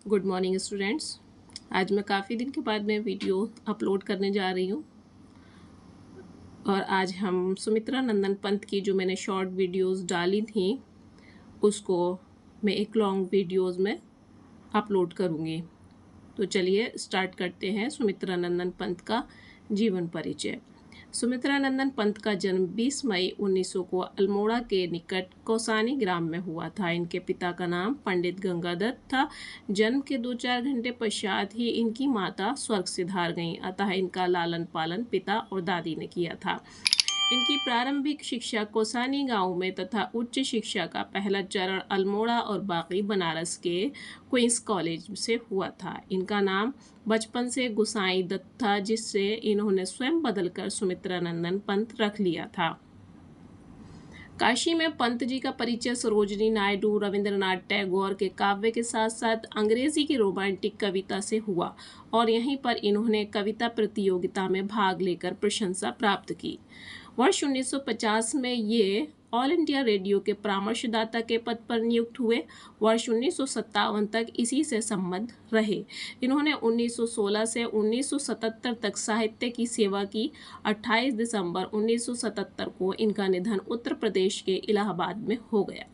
Good morning students. आज मैं काफ़ी दिन के बाद मैं वीडियो अपलोड करने जा रही हूँ और आज हम सुमित्रा नंदन पंत की जो मैंने शॉर्ट वीडियोस डाली थी उसको मैं एक लॉन्ग वीडियोस में अपलोड करूँगी। तो चलिए स्टार्ट करते हैं सुमित्रा नंदन पंत का जीवन परिचय। सुमित्रा नंदन पंत का जन्म 20 मई 1900 को अल्मोड़ा के निकट कौसानी ग्राम में हुआ था। इनके पिता का नाम पंडित गंगादत्त था। जन्म के 2-4 घंटे पश्चात ही इनकी माता स्वर्ग सिधार गईं, अतः इनका लालन पालन पिता और दादी ने किया था। इनकी प्रारंभिक शिक्षा कौसानी गांव में तथा उच्च शिक्षा का पहला चरण अल्मोड़ा और बाकी बनारस के क्वींस कॉलेज से हुआ था। इनका नाम बचपन से गुसाई दत्त था, जिससे इन्होंने स्वयं बदलकर सुमित्रा नंदन पंत रख लिया था। काशी में पंत जी का परिचय सरोजिनी नायडू, रविंद्रनाथ टैगोर के काव्य के साथ साथ अंग्रेजी की रोमांटिक कविता से हुआ और यहीं पर इन्होंने कविता प्रतियोगिता में भाग लेकर प्रशंसा प्राप्त की। वर्ष 1950 में ये ऑल इंडिया रेडियो के परामर्शदाता के पद पर नियुक्त हुए। वर्ष 1957 तक इसी से संबद्ध रहे। इन्होंने 1916 से 1977 तक साहित्य की सेवा की। 28 दिसंबर 1977 को इनका निधन उत्तर प्रदेश के इलाहाबाद में हो गया।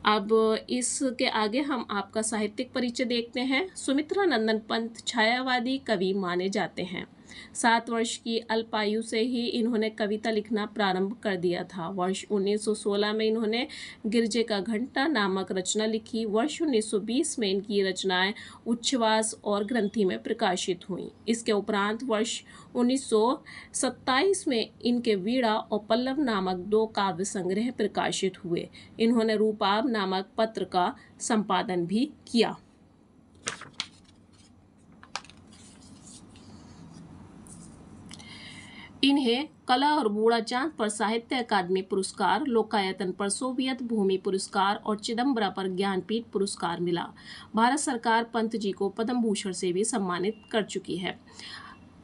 अब इसके आगे हम आपका साहित्यिक परिचय देखते हैं। सुमित्रा नंदन पंत छायावादी कवि माने जाते हैं। 7 वर्ष की अल्पायु से ही इन्होंने कविता लिखना प्रारंभ कर दिया था। वर्ष 1916 में इन्होंने गिरजे का घंटा नामक रचना लिखी। वर्ष 1920 में इनकी रचनाएं उच्छ्वास और ग्रंथि में प्रकाशित हुईं। इसके उपरांत वर्ष 1927 में इनके वीणा और पल्लव नामक 2 काव्य संग्रह प्रकाशित हुए। इन्होंने रूपाब नामक पत्र का संपादन भी किया। इन्हें कला और बूढ़ा चांद पर साहित्य अकादमी पुरस्कार, लोकायतन पर सोवियत भूमि पुरस्कार और चिदम्बरा पर ज्ञानपीठ पुरस्कार मिला। भारत सरकार पंत जी को पद्म भूषण से भी सम्मानित कर चुकी है।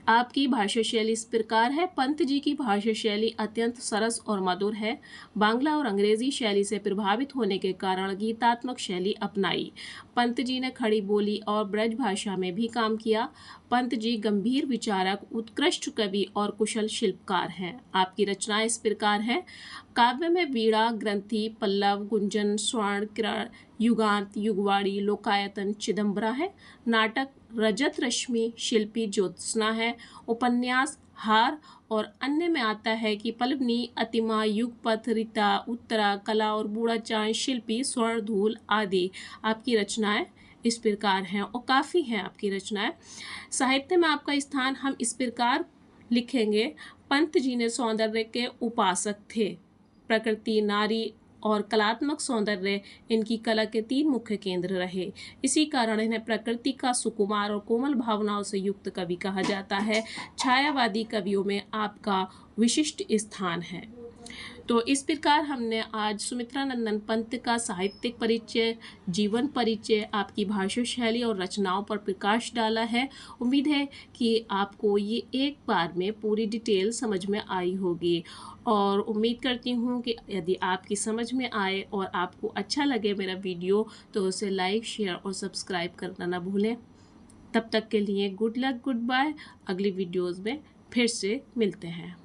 आपकी भाषा शैली इस प्रकार है। पंत जी की भाषा शैली अत्यंत सरस और मधुर है। बांग्ला और अंग्रेजी शैली से प्रभावित होने के कारण गीतात्मक शैली अपनाई। पंत जी ने खड़ी बोली और ब्रज भाषा में भी काम किया। पंत जी गंभीर विचारक, उत्कृष्ट कवि और कुशल शिल्पकार हैं। आपकी रचनाएं इस प्रकार हैं। काव्य में वीणा, ग्रंथि, पल्लव, गुंजन, स्वर्ण, किरण, युगांत, युगवाड़ी, लोकायतन, चिदम्बरा है। नाटक रजत रश्मि, शिल्पी ज्योत्सना है। उपन्यास हार और अन्य में आता है कि पल्लवनी, अतिमा, युगपथ, रीता, उत्तरा, कला और बूढ़ा चांद, शिल्पी, स्वर्ण धूल आदि आपकी रचनाएं इस प्रकार हैं और काफ़ी हैं आपकी रचनाएं। साहित्य में आपका स्थान हम इस प्रकार लिखेंगे। पंत जी ने सौंदर्य के उपासक थे। प्रकृति, नारी और कलात्मक सौंदर्य इनकी कला के 3 मुख्य केंद्र रहे। इसी कारण इन्हें प्रकृति का सुकुमार और कोमल भावनाओं से युक्त कवि कहा जाता है। छायावादी कवियों में आपका विशिष्ट स्थान है। तो इस प्रकार हमने आज सुमित्रा नंदन पंत का साहित्यिक परिचय, जीवन परिचय, आपकी भाषा शैली और रचनाओं पर प्रकाश डाला है। उम्मीद है कि आपको ये एक बार में पूरी डिटेल समझ में आई होगी और उम्मीद करती हूँ कि यदि आपकी समझ में आए और आपको अच्छा लगे मेरा वीडियो तो उसे लाइक, शेयर और सब्सक्राइब करना ना भूलें। तब तक के लिए गुड लक, गुड बाय। अगली वीडियोज़ में फिर से मिलते हैं।